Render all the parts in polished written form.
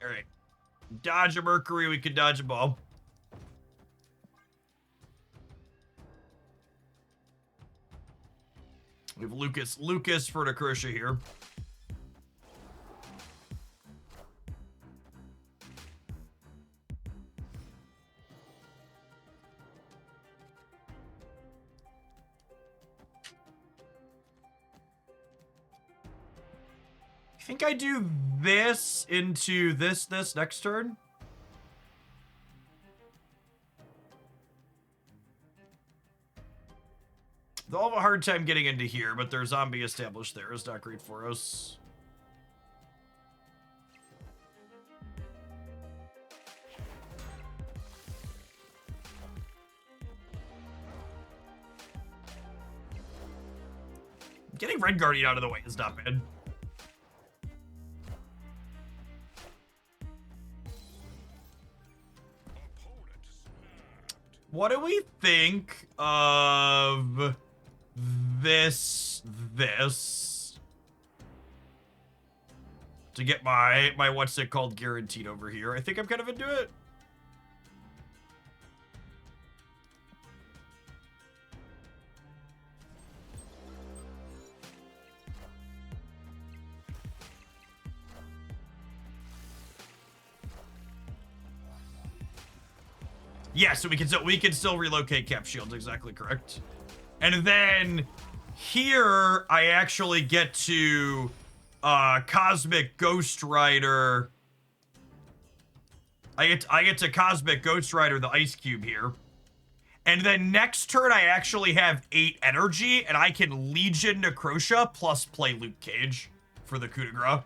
All right. Dodge a Mercury, we can dodge a ball. We have Lucas for the Crusher here. I think I do this into this next turn. They'll have a hard time getting into here, but their zombie established there is not great for us. Getting Red Guardian out of the way is not bad. What do we think of this to get my what's it called guaranteed over here? I think I'm kind of into it. Yeah, so we can still relocate Cap Shields, exactly correct. And then here I actually get to Cosmic Ghost Rider. I get to Cosmic Ghost Rider the Ice Cube here. And then next turn I actually have 8 energy and I can Legion Necrotia plus play Luke Cage for the coup de grace.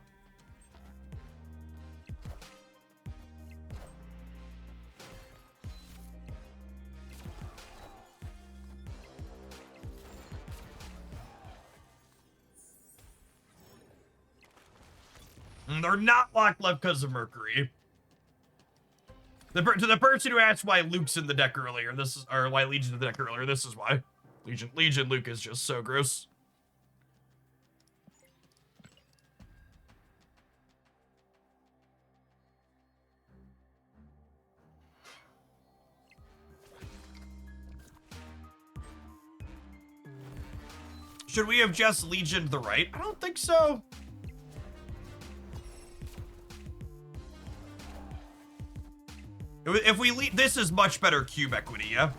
They're not locked left because of Mercury. To the person who asked why Luke's in the deck earlier, or why Legion's in the deck earlier, this is why. Legion Luke is just so gross. Should we have just Legioned the right? I don't think so. If we this is much better cube equity, yeah.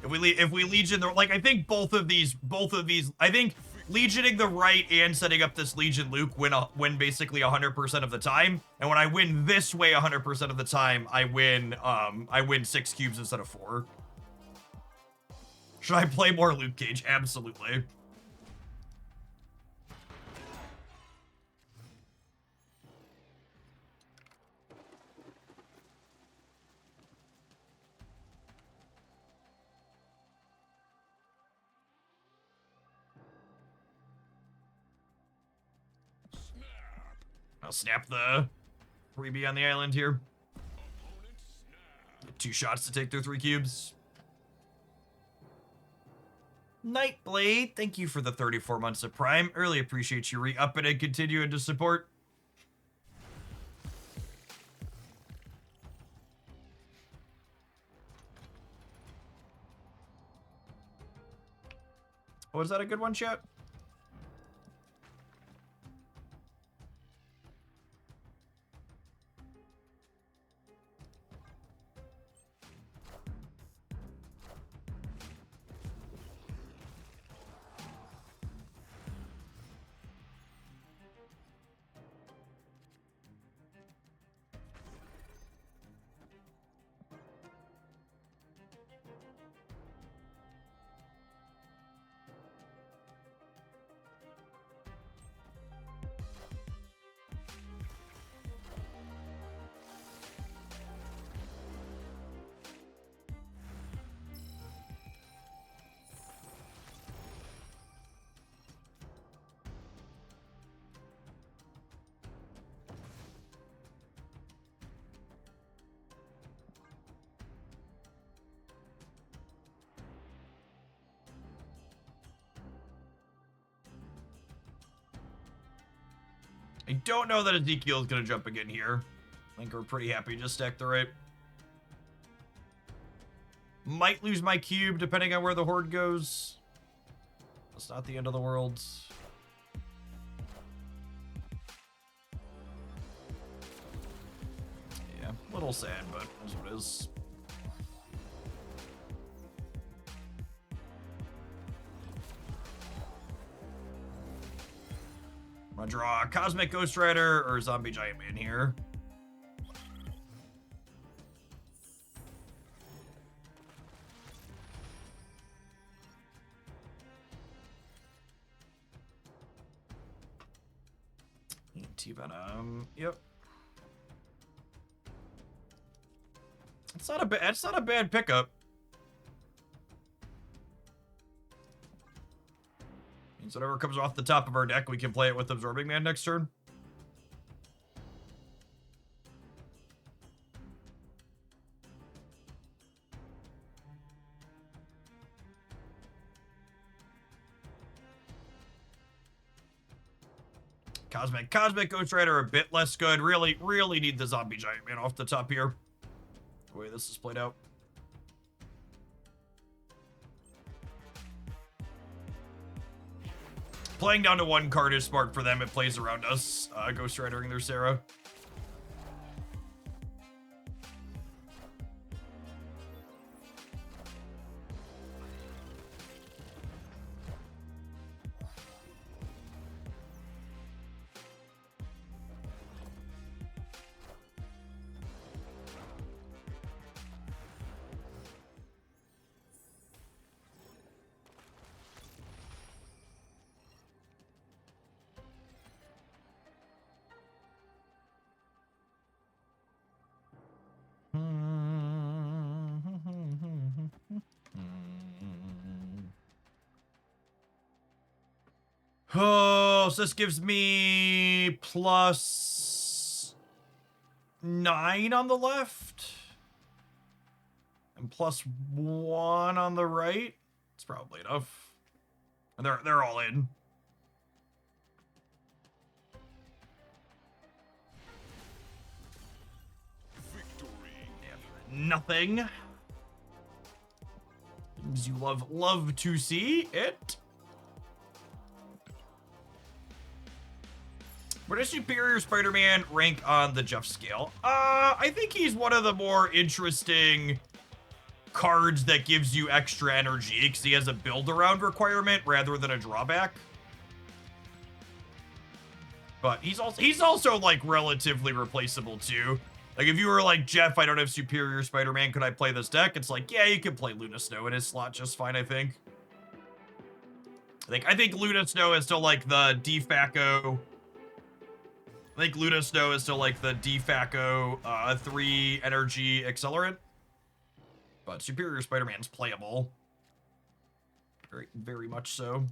If we Legion the, like, I think both of these, I think Legioning the right and setting up this Legion Luke win basically 100% of the time, and when I win this way 100% of the time, I win 6 cubes instead of 4. Should I play more Luke Cage? Absolutely. I'll snap the freebie on the island here. 2 shots to take their 3 cubes. Nightblade, thank you for the 34 months of Prime. Early appreciate you re-upping and continuing to support. Was that a good one, chat? I don't know that Ezekiel is going to jump again here. I think we're pretty happy to just stack the right. Might lose my cube depending on where the horde goes. That's not the end of the world. Yeah, a little sad, but that's what it is. I'm gonna draw a Cosmic Ghost Rider or Zombie Giant Man here. T-Venom, yep. It's not a bad pickup. Means whatever comes off the top of our deck, we can play it with Absorbing Man next turn. Cosmic Ghost Rider a bit less good. Really need the Zombie Giant Man off the top here. The way this is played out. Playing down to one card is smart for them. It plays around us, Ghost Ridering their Sarah. Oh, so this gives me +9 on the left and +1 on the right. It's probably enough. And they're all in. Victory. Nothing. Things you love to see it. Where does Superior Spider-Man rank on the Jeff scale? I think he's one of the more interesting cards that gives you extra energy because he has a build-around requirement rather than a drawback. But he's also like relatively replaceable too. Like if you were like, Jeff, I don't have Superior Spider-Man, could I play this deck? It's like, yeah, you can play Luna Snow in his slot just fine, I think. I think Luna Snow is still like the de facto. I think Luna Snow is still like the de facto 3 energy accelerant. But Superior Spider-Man's playable. Very much so.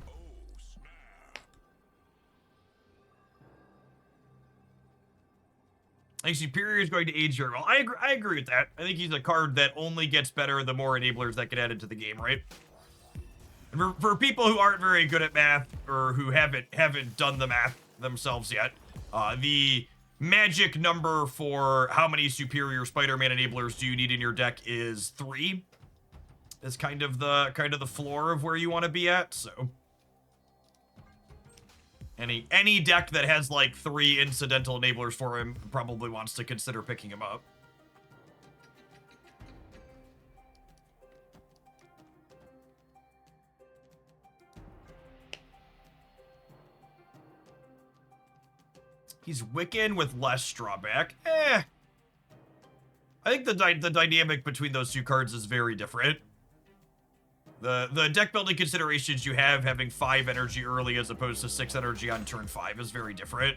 Oh, snap. I think Superior is going to age very well. I agree with that. I think he's a card that only gets better the more enablers that get added to the game, right? And for people who aren't very good at math or who haven't done the math themselves yet, the magic number for how many Superior Spider-Man enablers do you need in your deck is 3. Is kind of the floor of where you want to be at. So any deck that has like 3 incidental enablers for him probably wants to consider picking him up. He's Wiccan with less drawback. I think the dynamic between those two cards is very different. The deck building considerations you have, having 5 energy early as opposed to 6 energy on turn 5, is very different.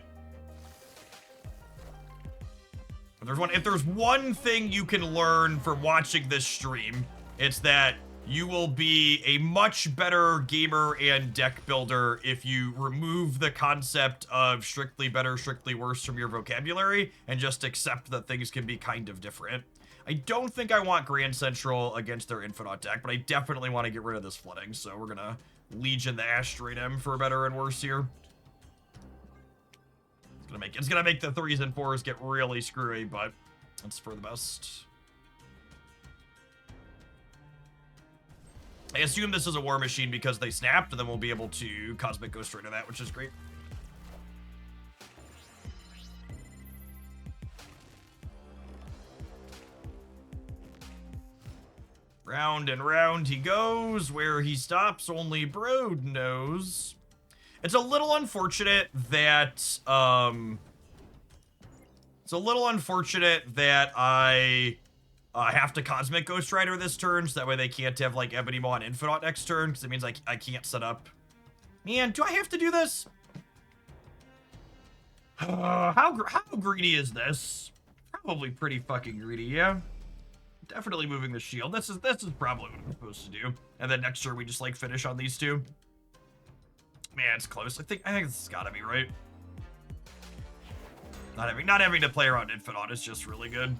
If there's one thing you can learn from watching this stream, it's that you will be a much better gamer and deck builder if you remove the concept of strictly better, strictly worse from your vocabulary and just accept that things can be kind of different. I don't think I want Grand Central against their Infinite deck, but I definitely want to get rid of this flooding, so we're gonna Legion the Asteroid M for better and worse here. It's gonna make the 3s and 4s get really screwy, but it's for the best. I assume this is a war machine because they snapped, and then we'll be able to Cosmic Ghost Rider that, which is great. Round and round he goes. Where he stops, only Brode knows. It's a little unfortunate that, I have to Cosmic Ghost Rider this turn, so that way they can't have, like, Ebony Maw and Infinite next turn, because it means I can't set up. Man, do I have to do this? How greedy is this? Probably pretty fucking greedy, yeah. Definitely moving the shield. This is probably what I'm supposed to do. And then next turn we just, like, finish on these two. Man, it's close. I think this has gotta be right. Not having to play around Infinite is just really good.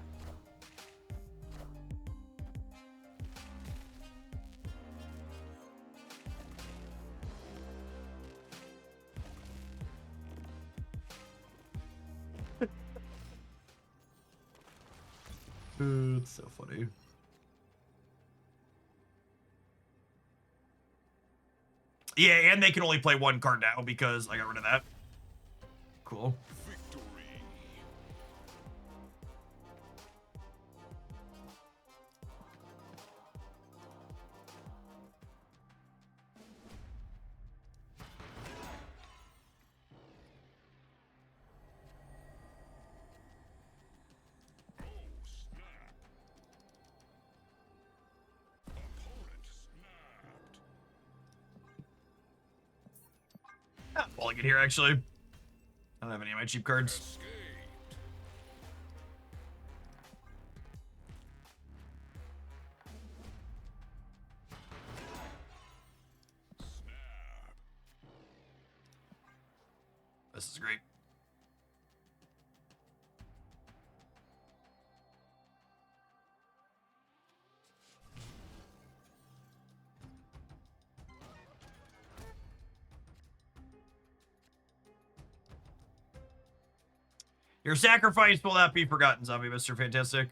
It's so funny. Yeah, and they can only play one card now because I got rid of that. Cool. All I can hear, actually. I don't have any of my cheap cards. This is great. Your sacrifice will not be forgotten, Zombie Mr. Fantastic.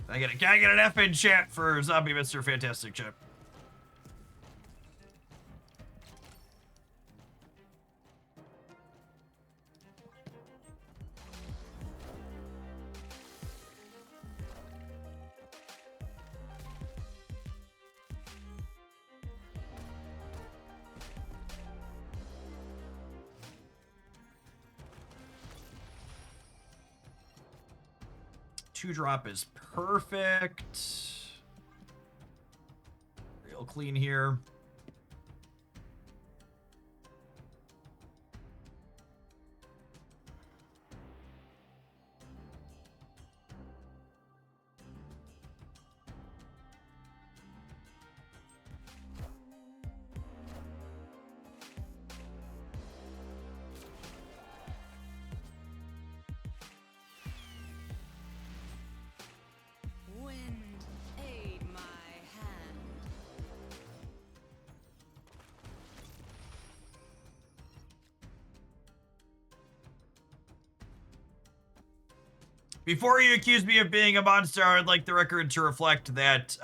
Can I get an F in chat for Zombie Mr. Fantastic, chat? Two drop is perfect. Real clean here. Before you accuse me of being a monster, I'd like the record to reflect that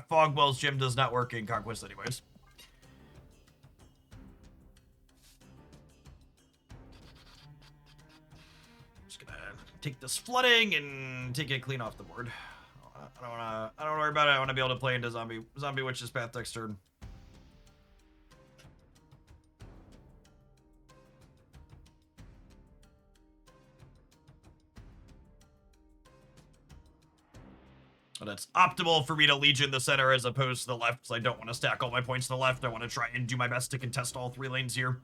Fogwell's gym does not work in Conquest anyways. Just gonna take this flooding and take it clean off the board. I don't wanna worry about it. I wanna be able to play into Zombie Witch's Path next turn. But it's optimal for me to Legion the center as opposed to the left, because I don't want to stack all my points to the left. I want to try and do my best to contest all 3 lanes here.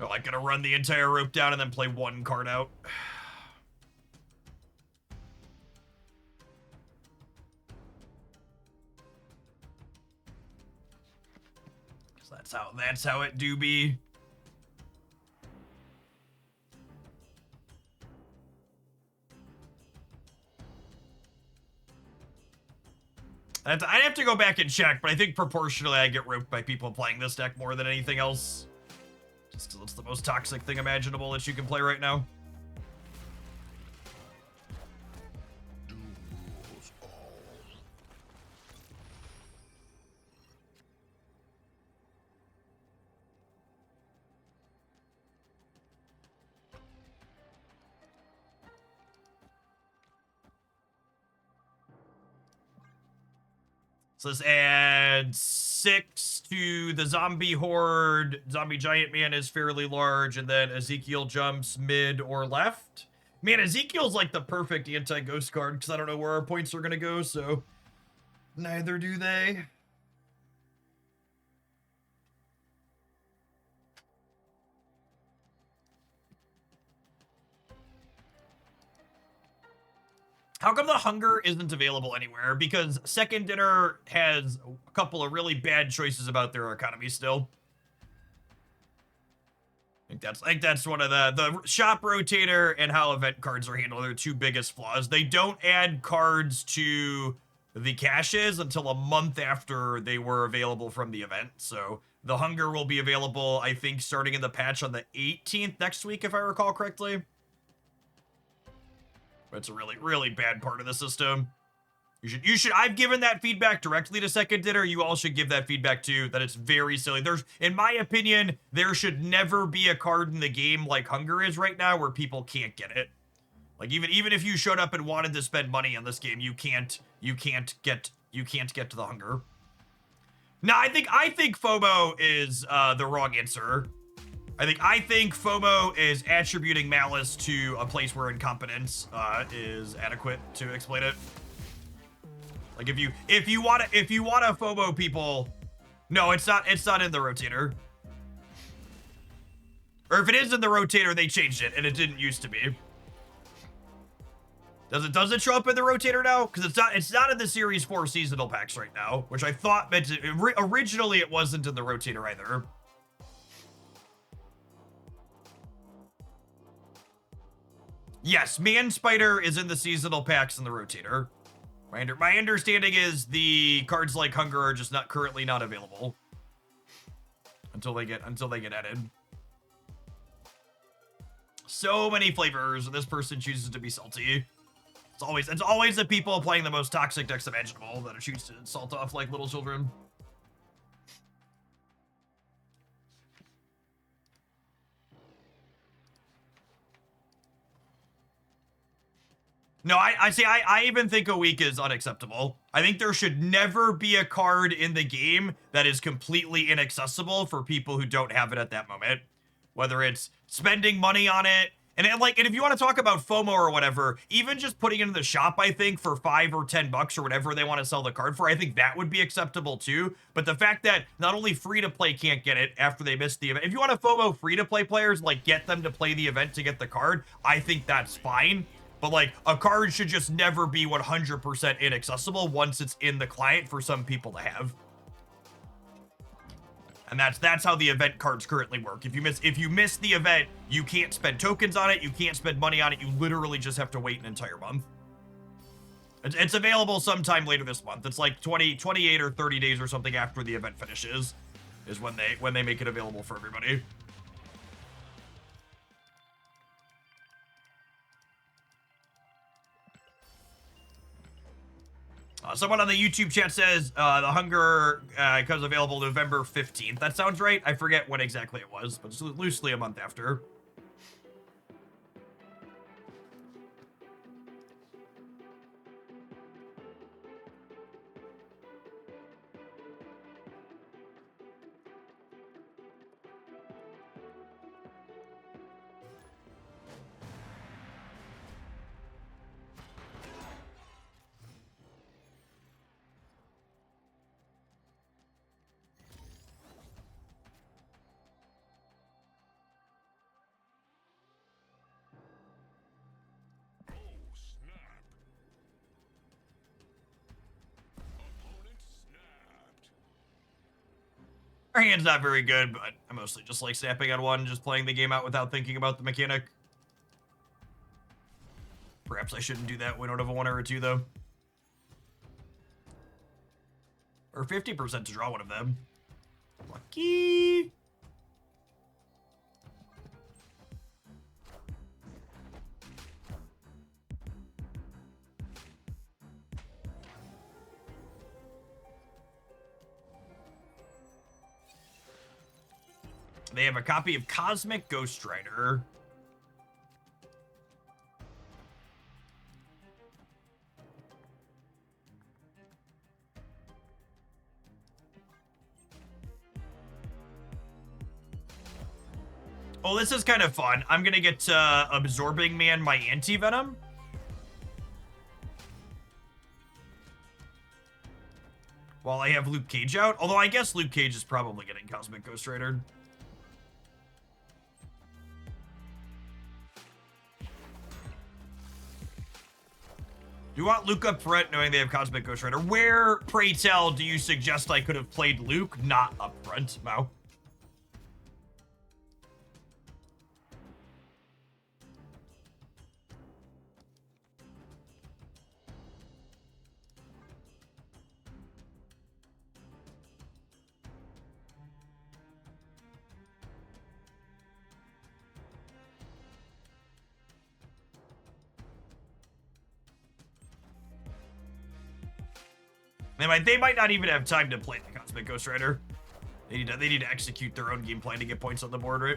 Oh, I'm gonna run the entire rope down and then play 1 card out. Because that's how it do be. I'd have to go back and check, but I think proportionally I get roped by people playing this deck more than anything else. Just because it's the most toxic thing imaginable that you can play right now. So let's add 6 to the zombie horde. Zombie giant man is fairly large, and then Ezekiel jumps mid or left. Man, Ezekiel's like the perfect anti-ghost card because I don't know where our points are gonna go, so neither do they. How come the hunger isn't available anywhere? Because Second Dinner has a couple of really bad choices about their economy still. I think that's one of the shop rotator and how event cards are handled are their two biggest flaws. They don't add cards to the caches until a month after they were available from the event. So the hunger will be available, I think, starting in the patch on the 18th next week, if I recall correctly. It's a really, really bad part of the system. You should, I've given that feedback directly to Second Dinner. You all should give that feedback too, that it's very silly. In my opinion, there should never be a card in the game like Hunger is right now where people can't get it. Like even if you showed up and wanted to spend money on this game, you can't get to the Hunger. No, I think FOMO is the wrong answer. I think FOMO is attributing malice to a place where incompetence is adequate to explain it. Like if you want to FOMO people, no, it's not in the rotator. Or if it is in the rotator, they changed it and it didn't used to be. Does it show up in the rotator now? Because it's not in the Series 4 seasonal packs right now, which I thought meant originally it wasn't in the rotator either. Yes, Man Spider is in the seasonal packs in the rotator. My understanding is the cards like Hunger are just currently not available until they get added. So many flavors, and this person chooses to be salty. It's always the people playing the most toxic decks imaginable that choose to salt off like little children. No, I even think a week is unacceptable. I think there should never be a card in the game that is completely inaccessible for people who don't have it at that moment. Whether it's spending money on it, and if you want to talk about FOMO or whatever, even just putting it in the shop, I think for $5 or $10 or whatever they want to sell the card for, I think that would be acceptable too. But the fact that not only free-to-play can't get it after they miss the event, if you want to FOMO free-to-play players, like get them to play the event to get the card, I think that's fine. But like a card should just never be 100% inaccessible once it's in the client for some people to have. And that's how the event cards currently work. If you miss the event, you can't spend tokens on it, you can't spend money on it, you literally just have to wait an entire month. It's available sometime later this month. It's like 28 or 30 days or something after the event finishes is when they make it available for everybody. Someone on the YouTube chat says the Hunger comes available November 15th. That sounds right. I forget when exactly it was, but it's loosely a month after. Our hand's not very good, but I mostly just like snapping on one, just playing the game out without thinking about the mechanic. Perhaps I shouldn't do that when out of a 1 or a 2, though. Or 50% to draw one of them. Lucky. They have a copy of Cosmic Ghost Rider. Oh, this is kind of fun. I'm gonna get Absorbing Man my anti-venom. While I have Luke Cage out. Although I guess Luke Cage is probably getting Cosmic Ghost Rider. You want Luke up front knowing they have Cosmic Ghost Rider. Where, pray tell, do you suggest I could have played Luke not up front, Mao? They might not even have time to play the Cosmic Ghost Rider. They need to execute their own game plan to get points on the board, right?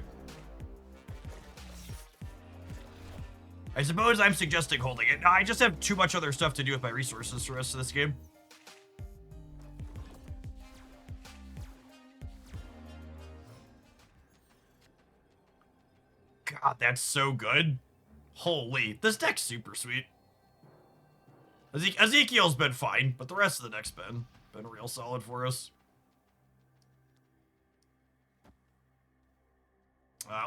I suppose I'm suggesting holding it. I just have too much other stuff to do with my resources for the rest of this game. God, that's so good. Holy, this deck's super sweet. Ezekiel's been fine, but the rest of the deck's been real solid for us.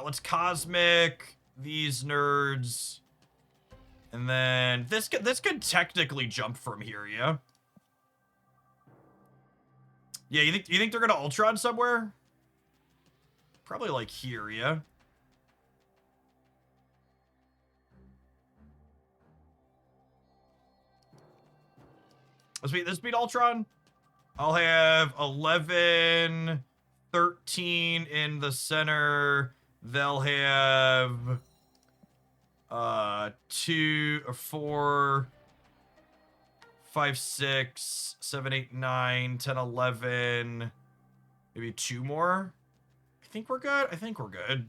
Let's Cosmic these nerds. And then this could technically jump from here, yeah? Yeah, you think they're gonna Ultron somewhere? Probably like here, yeah? Let's beat Ultron. I'll have 11, 13 in the center. They'll have 2 or 4, 5, 6, 7, 8, 9, 10, 11. Maybe 2 more. I think we're good.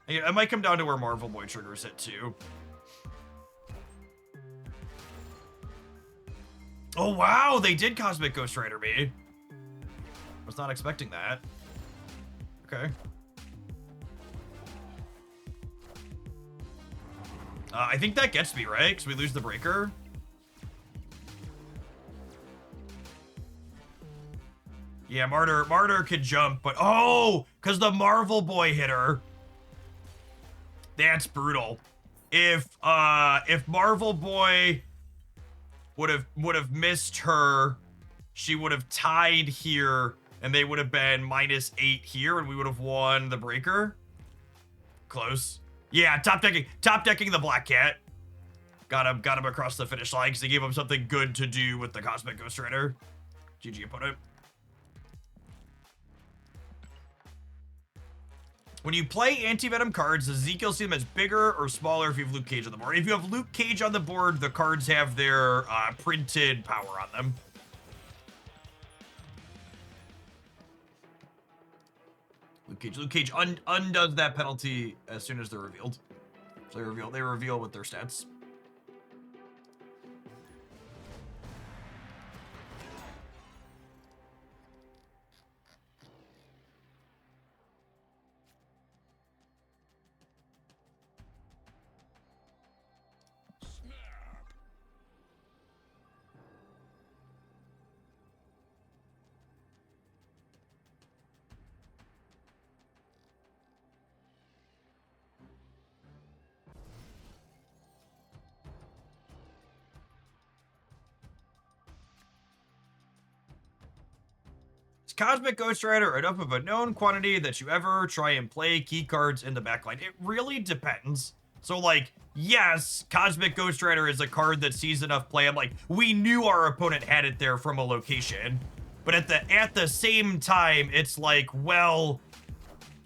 It might come down to where Marvel Boy triggers it too. Oh, wow, they did Cosmic Ghost Rider me. Was not expecting that. Okay. I think that gets me, right? Because we lose the breaker. Yeah, Martyr could jump, but oh, because the Marvel Boy hit her. That's brutal. If Marvel Boy would have missed her, she would have tied here, and they would have been -8 here, and we would have won the breaker. Close. Yeah, top decking the Black Cat. Got him across the finish line because they gave him something good to do with the Cosmic Ghost Rider. GG opponent. When you play anti-venom cards, does Ezekiel see them as bigger or smaller if you have Luke Cage on the board? If you have Luke Cage on the board, the cards have their printed power on them. Luke Cage undoes that penalty as soon as they're revealed. So they reveal with their stats. Cosmic Ghost Rider enough of a known quantity that you ever try and play key cards in the backline? It really depends. So, like, yes, Cosmic Ghost Rider is a card that sees enough play. I'm like, we knew our opponent had it there from a location. But at the same time, it's like, well,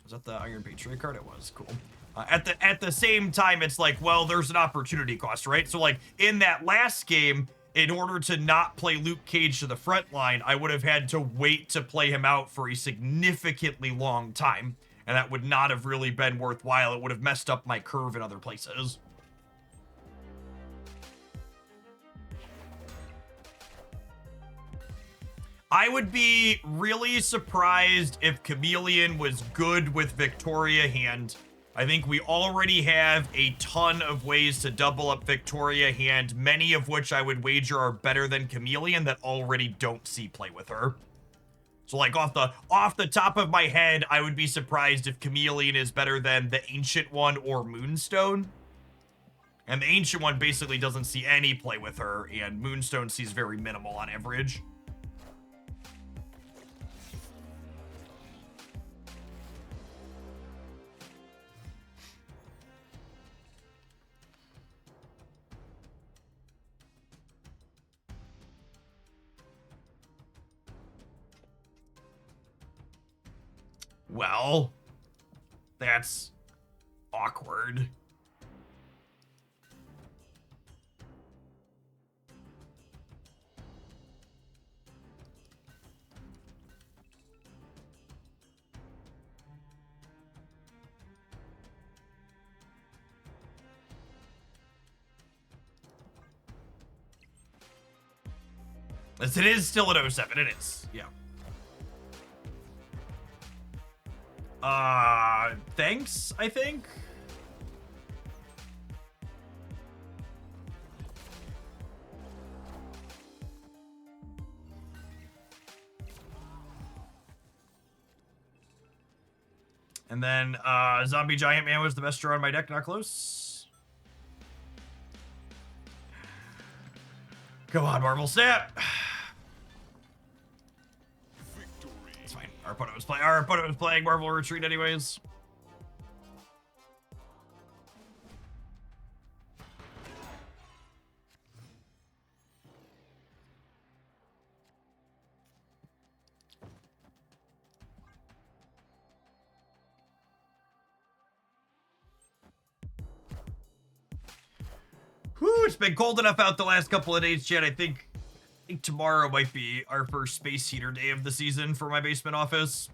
was that the Iron Patriot card? It was cool. At the same time, it's like, well, there's an opportunity cost, right? So like in that last game, in order to not play Luke Cage to the front line, I would have had to wait to play him out for a significantly long time. And that would not have really been worthwhile. It would have messed up my curve in other places. I would be really surprised if Chameleon was good with Victoria hand. I think we already have a ton of ways to double up Victoria hand, many of which I would wager are better than Chameleon that already don't see play with her. So like off the top of my head, I would be surprised if Chameleon is better than the Ancient One or Moonstone. And the Ancient One basically doesn't see any play with her, and Moonstone sees very minimal on average. Well, that's awkward. Yes, it is still at 07, it is, yeah. Thanks, I think. And then, Zombie Giant Man was the best draw on my deck, not close. Come on, Marvel Snap. It's fine. Our opponent was playing Marvel Retreat anyways. Whew, it's been cold enough out the last couple of days, Chad. I think tomorrow might be our first space heater day of the season for my basement office.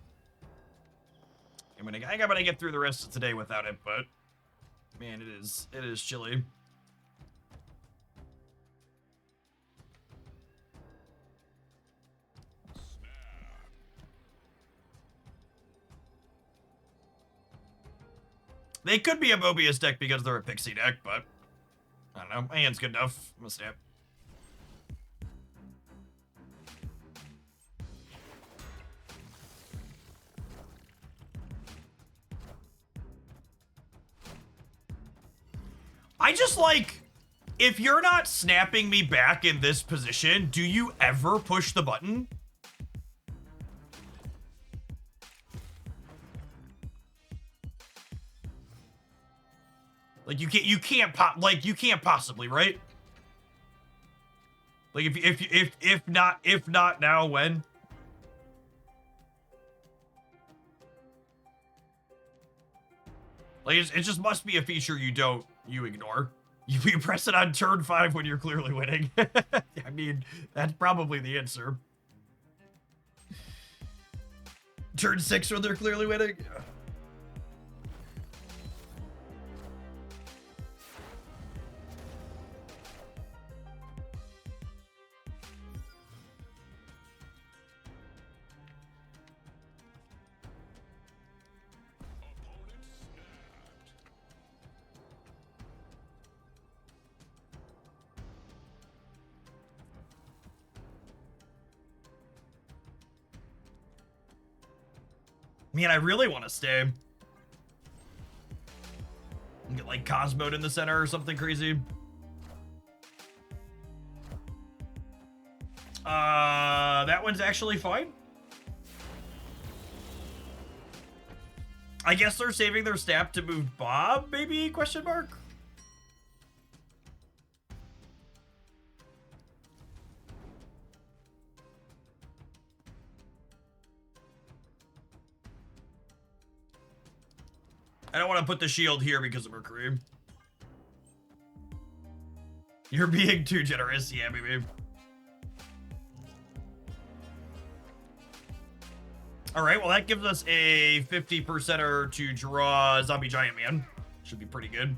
I'm gonna get through the rest of today without it, but man, it is chilly. They could be a Mobius deck because they're a Pixie deck, but I don't know. My hand's good enough. I'm gonna snap. I just like, if you're not snapping me back in this position, do you ever push the button? Like you can't possibly, right? Like if not now, when? Like it just must be a feature you ignore. You press it on turn 5 when you're clearly winning. I mean, that's probably the answer. Turn 6 when they're clearly winning. Yeah. Man, I really want to stay. Get like Cosmode in the center or something crazy. That one's actually fine. I guess they're saving their snap to move Bob, maybe? Question mark. I don't want to put the shield here because of Mercury. You're being too generous. Yeah, maybe. All right, well, that gives us a 50%er to draw Zombie Giant Man. Should be pretty good.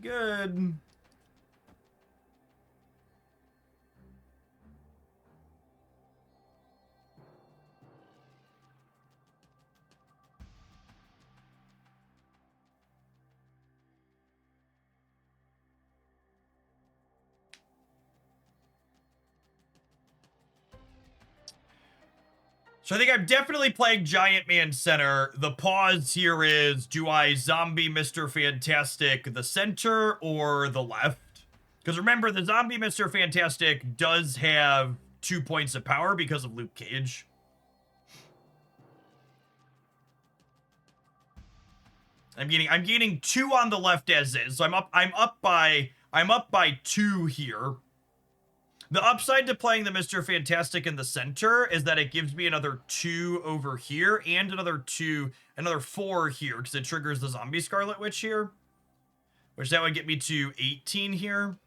Good. So I think I'm definitely playing Giant Man center. The pause here is, do I zombie Mr. Fantastic the center or the left? Because remember, the zombie Mr. Fantastic does have 2 points of power because of Luke Cage. I'm gaining 2 on the left as is. So I'm up by 2 here. The upside to playing the Mr. Fantastic in the center is that it gives me another 2 over here and another 4 here because it triggers the zombie Scarlet Witch here, which that would get me to 18 here.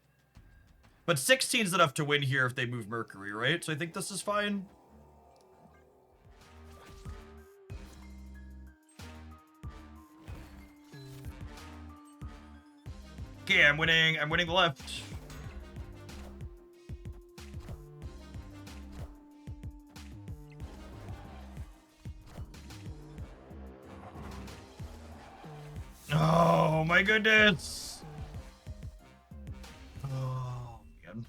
But 16 is enough to win here if they move Mercury, right? So I think this is fine. Okay, I'm winning the left. Oh my goodness. Oh man.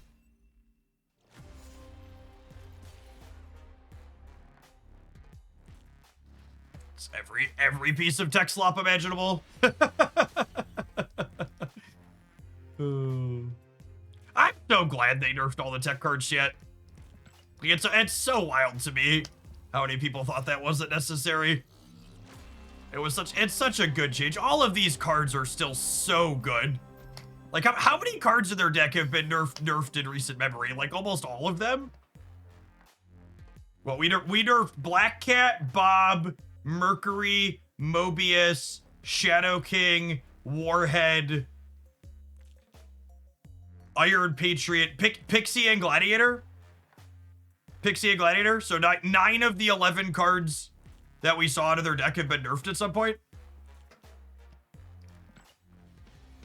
It's every piece of tech slop imaginable. I'm so glad they nerfed all the tech cards yet. It's so wild to me how many people thought that wasn't necessary. It's such a good change. All of these cards are still so good. Like how many cards in their deck have been nerfed in recent memory? Like almost all of them. Well, we nerfed Black Cat, Bob, Mercury, Mobius, Shadow King, Warhead, Iron Patriot, Pixie and Gladiator. Pixie and Gladiator. So 9 of the 11 cards that we saw out of their deck have been nerfed at some point.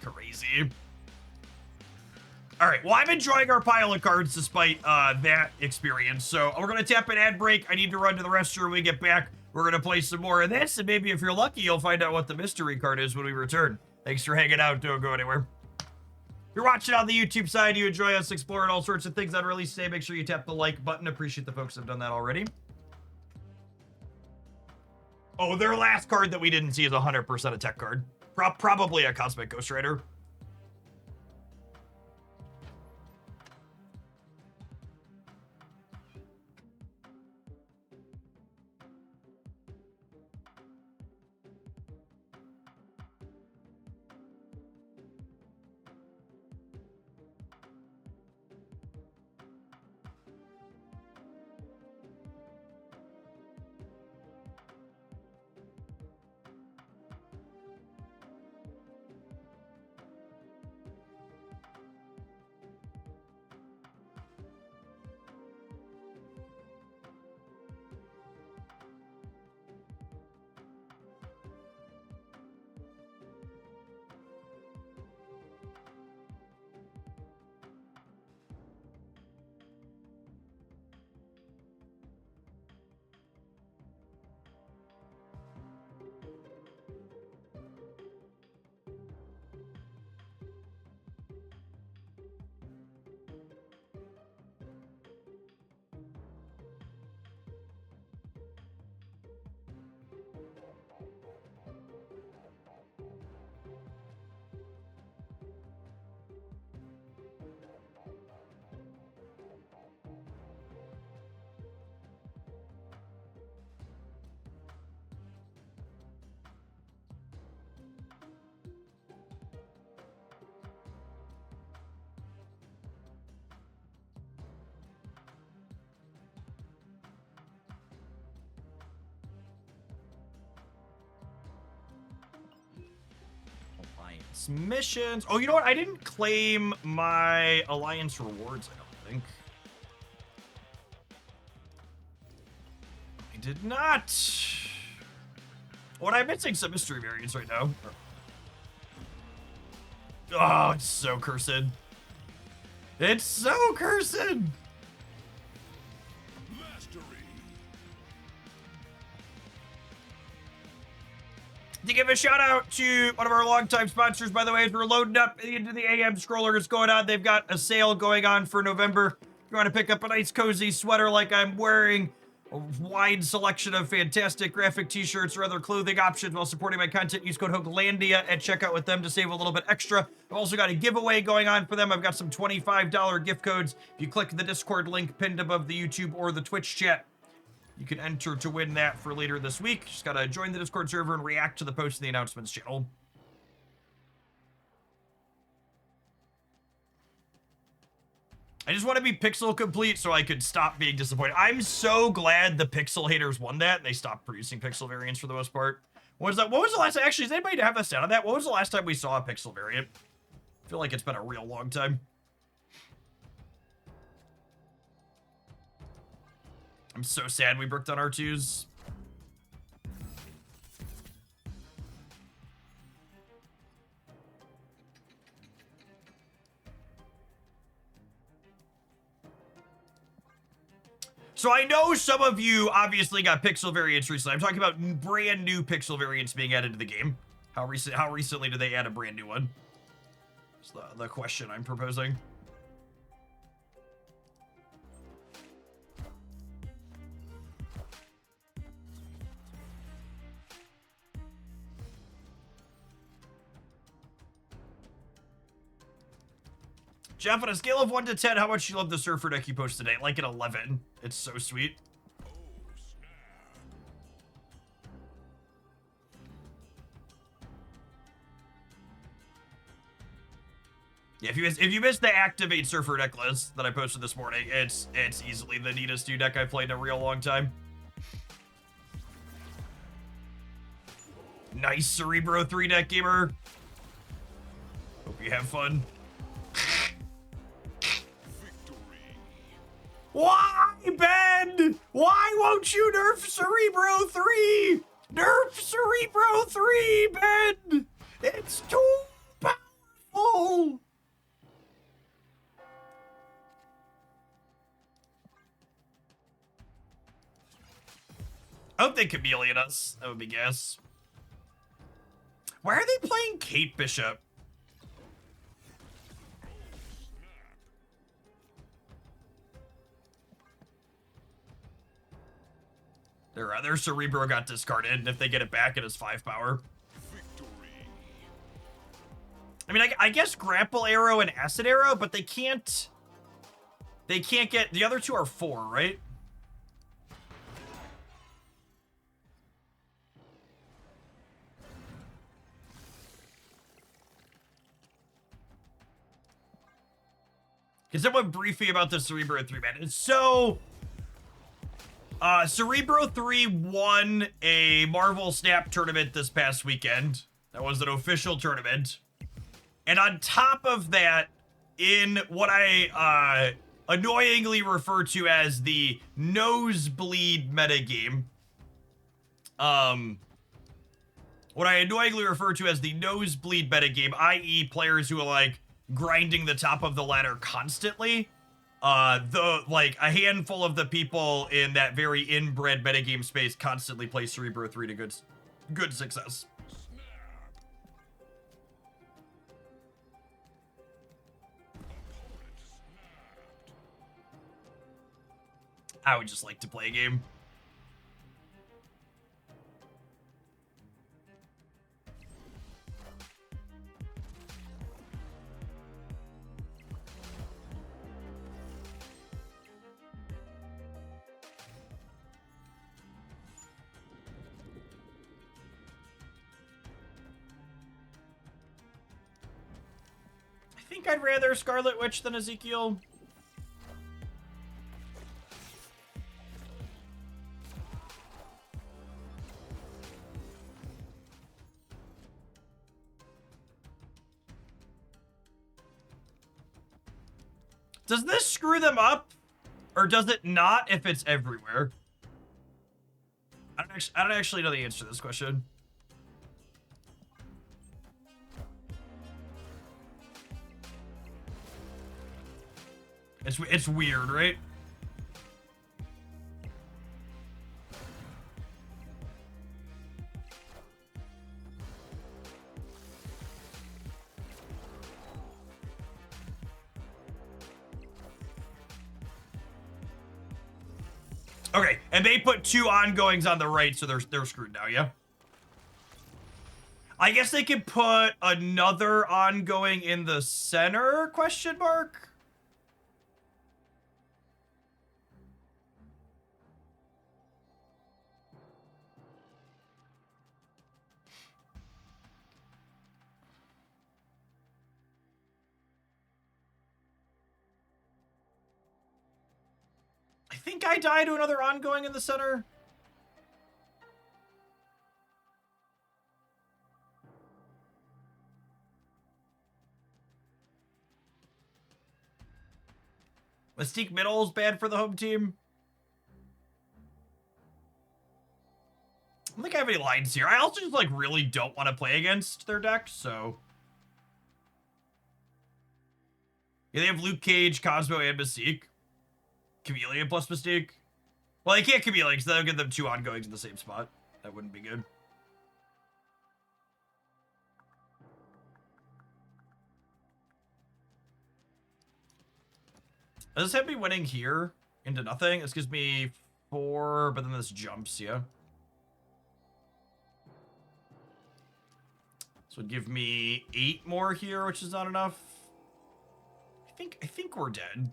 Crazy. All right, well, I'm enjoying our pile of cards despite that experience. So we're going to tap an ad break. I need to run to the restroom. When we get back, we're going to play some more of this. And maybe if you're lucky, you'll find out what the mystery card is when we return. Thanks for hanging out. Don't go anywhere. If you're watching on the YouTube side, you enjoy us exploring all sorts of things on release day, make sure you tap the like button. Appreciate the folks that have done that already. Oh, their last card that we didn't see is 100% a tech card. Probably a Cosmic Ghost Rider. That's missions. Oh, you know what? I didn't claim my alliance rewards, I don't think. I did not. What am I missing? Some mystery variants right now. Oh, it's so cursed. It's so cursed. To give a shout out to one of our longtime sponsors, by the way, as we're loading up into the AM scroller, it's going on. They've got a sale going on for November. If you want to pick up a nice cozy sweater like I'm wearing, a wide selection of fantastic graphic t-shirts or other clothing options while supporting my content, use code HOGLANDIA at checkout with them to save a little bit extra. I've also got a giveaway going on for them. I've got some $25 gift codes. If you click the Discord link pinned above the YouTube or the Twitch chat, you can enter to win that for later this week. Just gotta join the Discord server and react to the post in the announcements channel. I just want to be pixel complete so I could stop being disappointed. I'm so glad the pixel haters won that and they stopped producing pixel variants for the most part. What was that? What was the last time? Actually, does anybody have a stat on that? What was the last time we saw a pixel variant? I feel like it's been a real long time. I'm so sad we bricked on R2s. So I know some of you obviously got pixel variants recently. I'm talking about brand new pixel variants being added to the game. How recently did they add a brand new one? That's the question I'm proposing. Jeff, on a scale of 1 to 10, how much do you love the surfer deck you posted today? Like an 11. It's so sweet. Yeah, if you missed the activate surfer deck list that I posted this morning, it's easily the neatest new deck I've played in a real long time. Nice Cerebro 3 deck, gamer. Hope you have fun. Why, Ben? Why won't you nerf Cerebro 3? Nerf Cerebro 3, Ben! It's too powerful! I hope they chameleon us. That would be gas. Why are they playing Kate Bishop? Their Cerebro got discarded, and if they get it back, it is 5 power. I mean, I guess Grapple Arrow and Acid Arrow, but they can't get... The other two are 4, right? Can someone brief me about the Cerebro 3, man? It's so... Cerebro 3 won a Marvel Snap tournament this past weekend. That was an official tournament. And on top of that, in what I annoyingly refer to as the nosebleed metagame, what I annoyingly refer to as the nosebleed metagame, i.e. players who are like grinding the top of the ladder constantly, like a handful of the people in that very inbred metagame space constantly play Cerebro 3 to good success. I would just like to play a game. I think I'd rather Scarlet Witch than Ezekiel. Does this screw them up? Or does it not if it's everywhere? I don't actually know the answer to this question. It's weird, right? Okay, and they put 2 ongoings on the right, so they're screwed now, yeah? I guess they could put another ongoing in the center, question mark? I think I die to another ongoing in the center. Mystique middle is bad for the home team. I don't think I have any lines here. I also just, like, really don't want to play against their deck, so... Yeah, they have Luke Cage, Cosmo, and Mystique. Chameleon plus Mystique. Well, they can't Chameleon, because that'll get them 2 ongoings in the same spot. That wouldn't be good. Does this have me winning here into nothing? This gives me 4, but then this jumps, yeah. This would give me 8 more here, which is not enough. I think we're dead.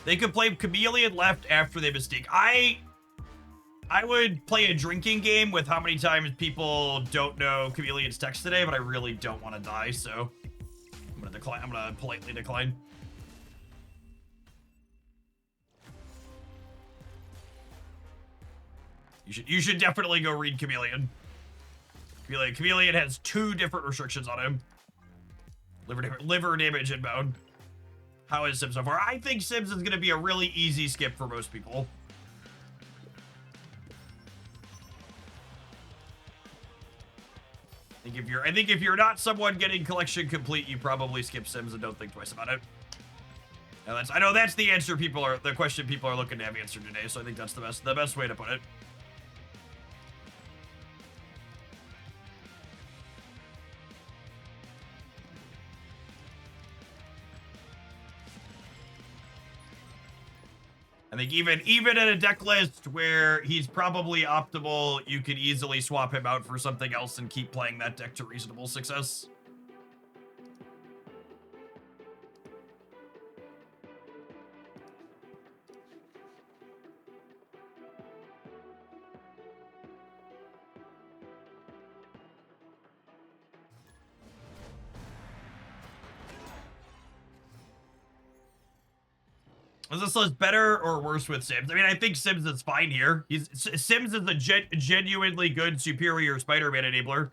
They could play Chameleon left after they Mystique. I would play a drinking game with how many times people don't know Chameleon's text today, but I really don't want to die, so I'm gonna decline. I'm gonna politely decline. You should definitely go read Chameleon. Chameleon has 2 different restrictions on him. Liver damage inbound. How is Sims so far? I think Sims is gonna be a really easy skip for most people. I think if you're not someone getting collection complete, you probably skip Sims and don't think twice about it. Now I know that's the answer the question people are looking to have answered today, so I think that's the best way to put it. I think even in a deck list where he's probably optimal, you could easily swap him out for something else and keep playing that deck to reasonable success. Is this list better or worse with Sims? I mean, I think Sims is fine here. Sims is a genuinely good, superior Spider-Man enabler.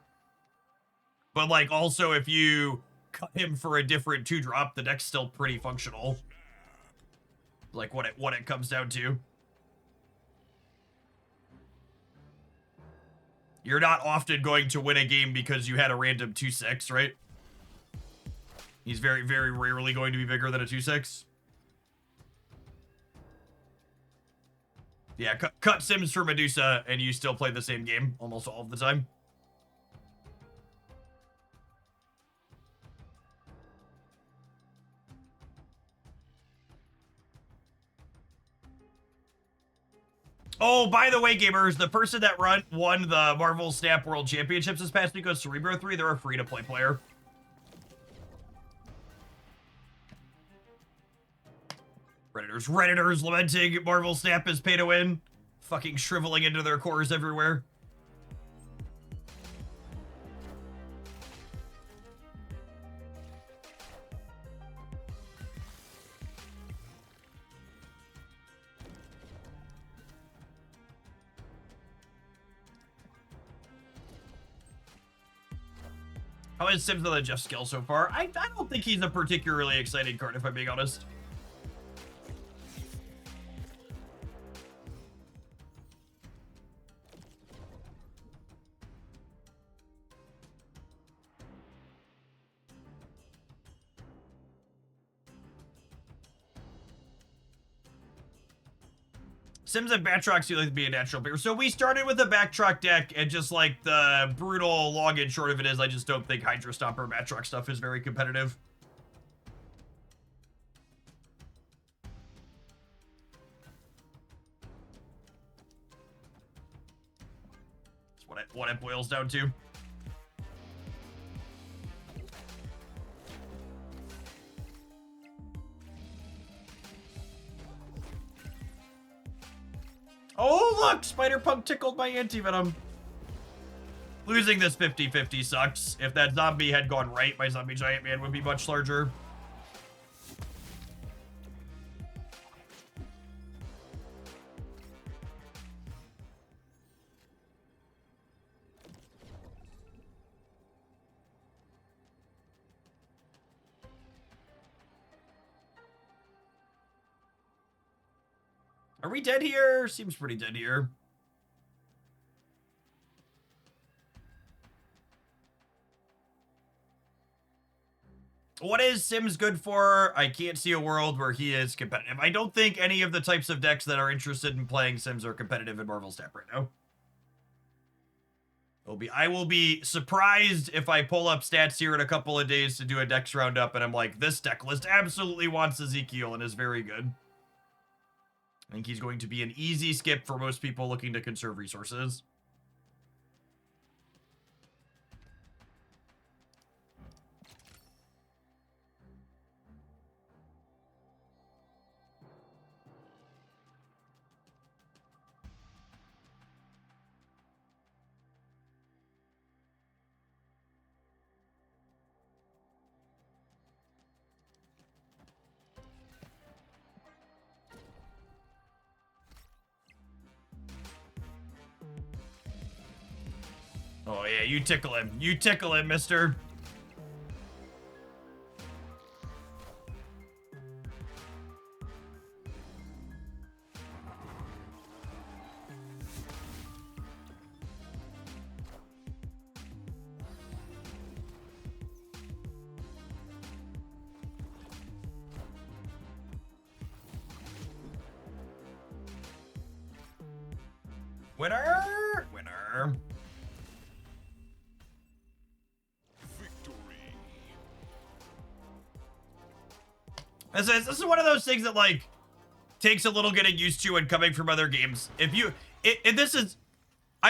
But, like, also, if you cut him for a different 2-drop, the deck's still pretty functional. Like, what it comes down to. You're not often going to win a game because you had a random 2-6, right? He's very, very rarely going to be bigger than a 2-6. Yeah, cut Sims for Medusa, and you still play the same game almost all of the time. Oh, by the way, gamers, the person that won the Marvel Snap World Championships this past week was Cerebro 3. They're a free-to-play player. Redditors lamenting Marvel Snap is pay to win. Fucking shriveling into their cores everywhere. How is Sims on the Jeff skill so far? I don't think he's a particularly exciting card, if I'm being honest. Sims and Batroc seem like to be a natural picker. So we started with a Batroc deck, and just like the brutal long and short of it is, I just don't think Hydra Stomp or Batroc stuff is very competitive. That's what it boils down to. Oh, look! Spider-Punk tickled my anti-venom. Losing this 50-50 sucks. If that zombie had gone right, my zombie giant man would be much larger. Are we dead here? Seems pretty dead here. What is Sims good for? I can't see a world where he is competitive. I don't think any of the types of decks that are interested in playing Sims are competitive in Marvel Snap right now. I will be surprised if I pull up stats here in a couple of days to do a decks roundup and I'm like, this deck list absolutely wants Ezekiel and is very good. I think he's going to be an easy skip for most people looking to conserve resources. Oh yeah, you tickle him. You tickle him, mister. Winner! Winner. This is one of those things that, like, takes a little getting used to and coming from other games. I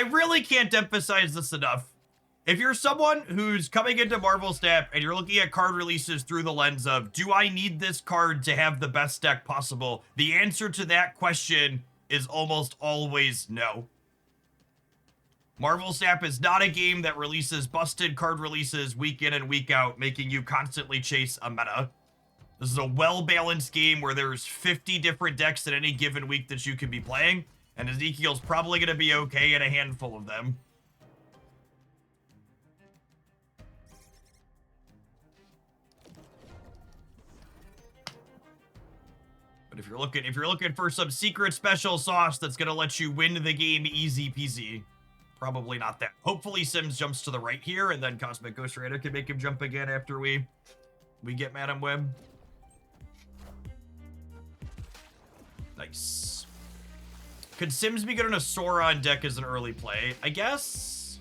really can't emphasize this enough. If you're someone who's coming into Marvel Snap and you're looking at card releases through the lens of, do I need this card to have the best deck possible? The answer to that question is almost always no. Marvel Snap is not a game that releases busted card releases week in and week out, making you constantly chase a meta. This is a well-balanced game where there's 50 different decks at any given week that you can be playing, and Ezekiel's probably going to be okay in a handful of them. But if you're looking for some secret special sauce that's going to let you win the game easy peasy, probably not that. Hopefully Sims jumps to the right here, and then Cosmic Ghost Rider can make him jump again after we get Madam Web. Nice. Could Sims be good on a Sauron deck as an early play? I guess.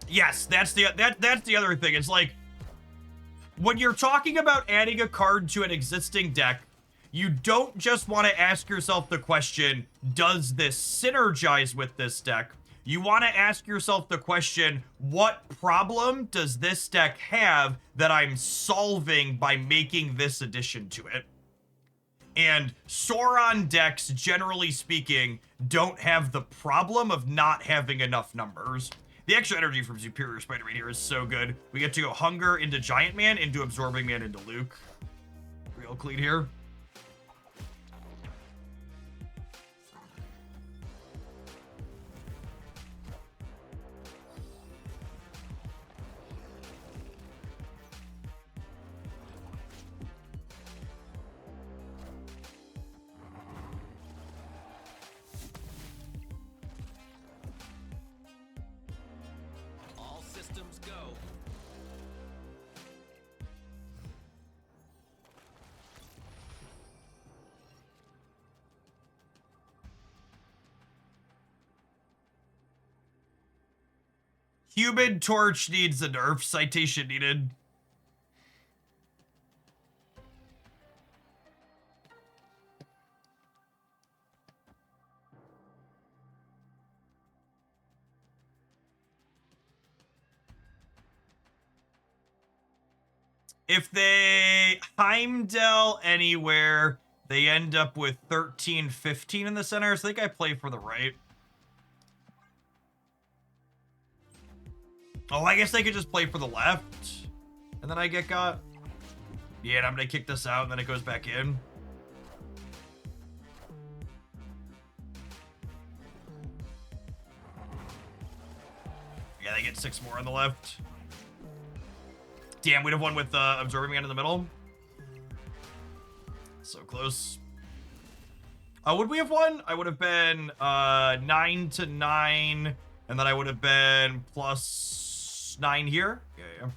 Yes, that's the other thing. It's like, when you're talking about adding a card to an existing deck, you don't just want to ask yourself the question, does this synergize with this deck? You want to ask yourself the question, what problem does this deck have that I'm solving by making this addition to it? And Sauron decks, generally speaking, don't have the problem of not having enough numbers. The extra energy from Superior Spider-Man here is so good. We get to go Hunger into Giant Man, into Absorbing Man, into Luke. Real clean here. Human Torch needs a nerf. Citation needed. If they Heimdall anywhere, they end up with 13, 15 in the center. So I think I play for the right. Oh, I guess they could just play for the left. And then I get got. Yeah, and I'm going to kick this out and then it goes back in. Yeah, they get 6 more on the left. Damn, we'd have won with Absorbing Man in the middle. So close. Would we have won? I would have been 9 to 9. And then I would have been plus 9 here. Yeah.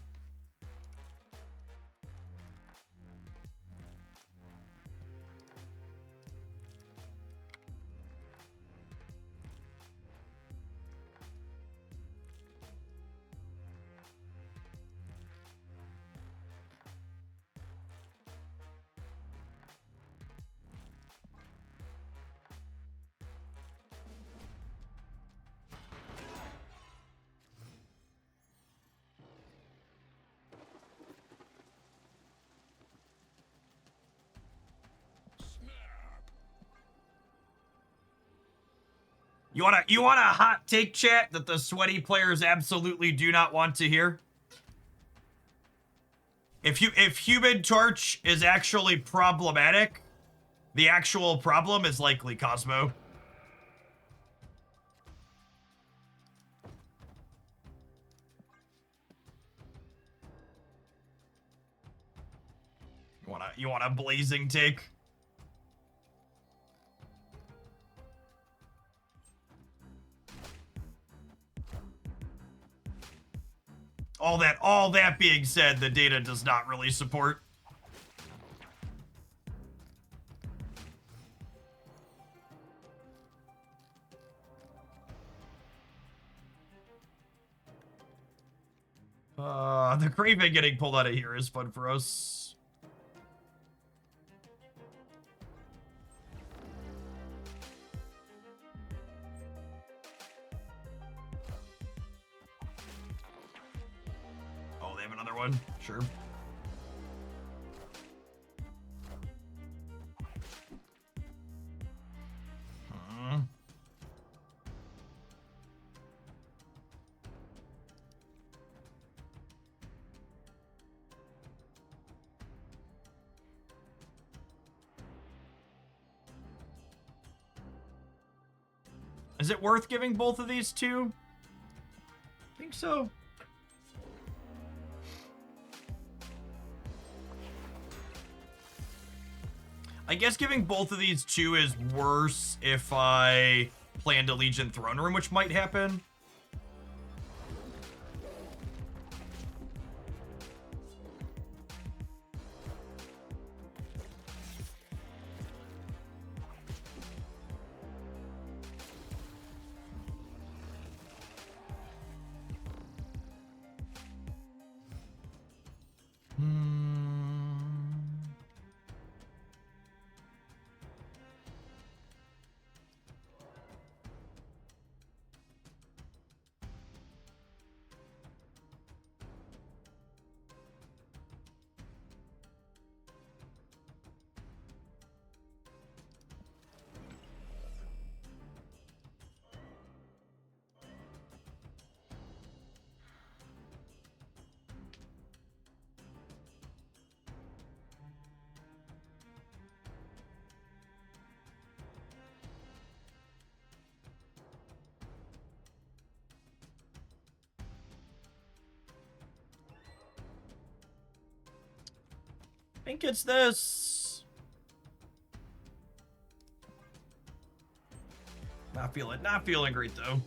You want a hot take, chat, that the sweaty players absolutely do not want to hear? If Human Torch is actually problematic, the actual problem is likely Cosmo. You want a blazing take? All that being said, the data does not really support. The Craven getting pulled out of here is fun for us. Oh, they have another one? Sure. Is it worth giving both of these two? I think so. I guess giving both of these two is worse if I planned a Legion Throne Room, which might happen. I think it's this. Not feeling great though.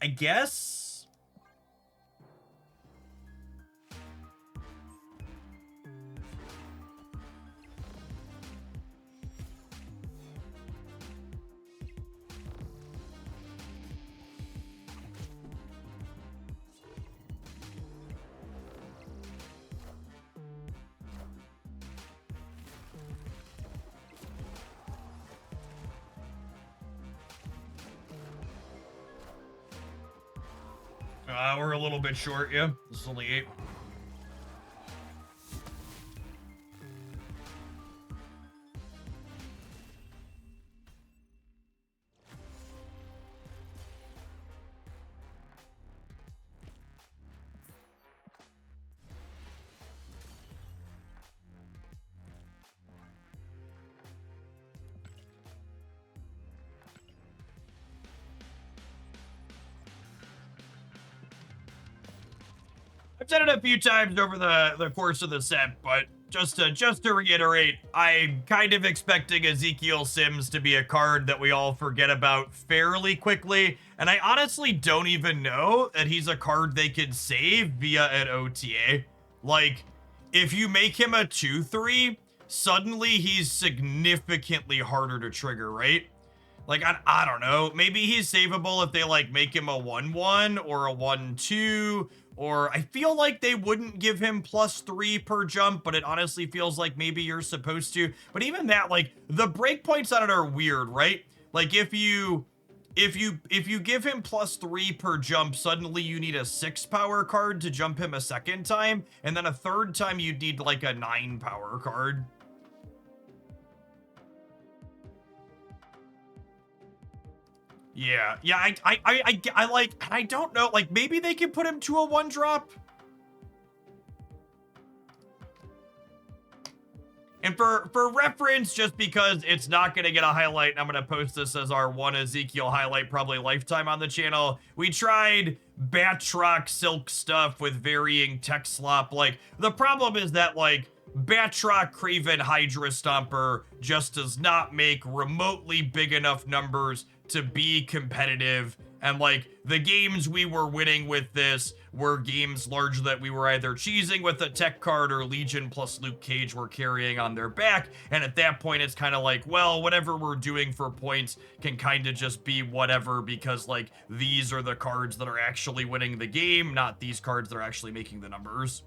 I guess. We're a little bit short, yeah. This is only 8. I've said it a few times over the course of the set, but just to reiterate, I'm kind of expecting Ezekiel Sims to be a card that we all forget about fairly quickly, and I honestly don't even know that he's a card they could save via an OTA. Like, if you make him a 2/3, suddenly he's significantly harder to trigger, right? Like, I don't know. Maybe he's savable if they, like, make him a 1/1 or a 1/2, or I feel like they wouldn't give him +3 per jump, but it honestly feels like maybe you're supposed to. But even that, like, the breakpoints on it are weird, right? Like, if you give him +3 per jump, suddenly you need a 6 power card to jump him a second time, and then a third time you'd need, like, a 9 power card. Yeah, I like, I don't know, like, maybe they can put him to a 1-drop. And for reference, just because it's not going to get a highlight, and I'm going to post this as our one Ezekiel highlight, probably lifetime on the channel, we tried Batroc Silk stuff with varying tech slop. Like, the problem is that, like, Batroc Craven Hydra Stomper just does not make remotely big enough numbers to be competitive. And, like, the games we were winning with this were games largely that we were either cheesing with a tech card or Legion plus Luke Cage were carrying on their back. And at that point, it's kind of like, well, whatever we're doing for points can kind of just be whatever, because, like, these are the cards that are actually winning the game, not these cards that are actually making the numbers.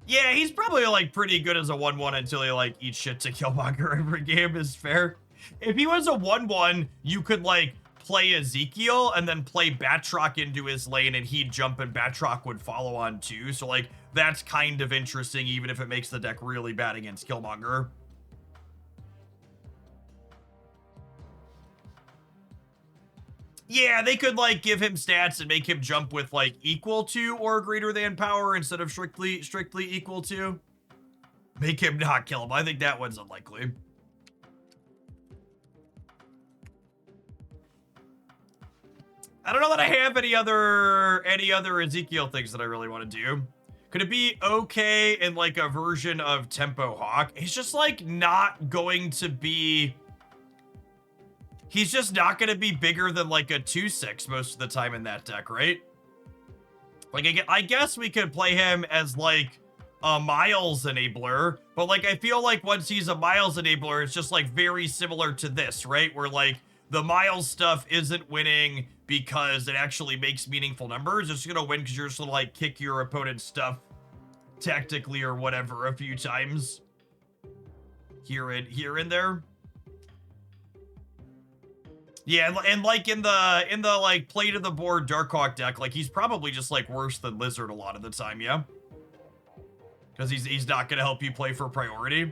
Yeah, he's probably, like, pretty good as a 1/1 until he, like, eats shit to Killmonger every game, is fair. If he was a 1/1, you could, like, play Ezekiel and then play Batroc into his lane and he'd jump and Batroc would follow on too. So, like, that's kind of interesting, even if it makes the deck really bad against Killmonger. Yeah, they could, like, give him stats and make him jump with, like, equal to or greater than power instead of strictly equal to. Make him not kill him. I think that one's unlikely. I don't know that I have any other Ezekiel things that I really want to do. Could it be okay in, like, a version of Tempo Hawk? He's just, like, not going to be... He's just not going to be bigger than, like, a 2/6 most of the time in that deck, right? Like, I guess we could play him as, like, a Miles enabler, but, like, I feel like once he's a Miles enabler, it's just, like, very similar to this, right? Where, like, the Miles stuff isn't winning because it actually makes meaningful numbers. It's gonna win because you're just gonna, like, kick your opponent's stuff tactically or whatever a few times. here and there. Yeah, and like in the like play to the board Darkhawk deck, like he's probably just like worse than Lizard a lot of the time, yeah? Because he's not gonna help you play for priority.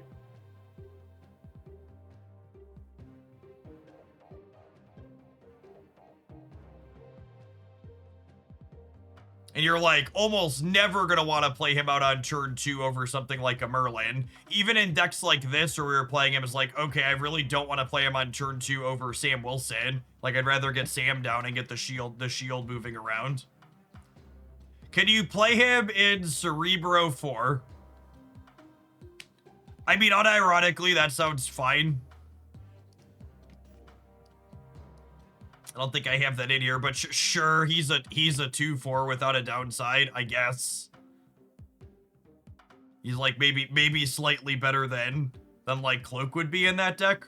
And you're like almost never gonna want to play him out on turn 2 over something like a Merlin. Even in decks like this where we were playing him, it's like, okay, I really don't want to play him on turn 2 over Sam Wilson. Like I'd rather get Sam down and get the shield moving around. Can you play him in Cerebro 4? I mean, unironically, that sounds fine. I don't think I have that in here, but sure, he's a 2/4 without a downside, I guess. He's like maybe slightly better than like Cloak would be in that deck.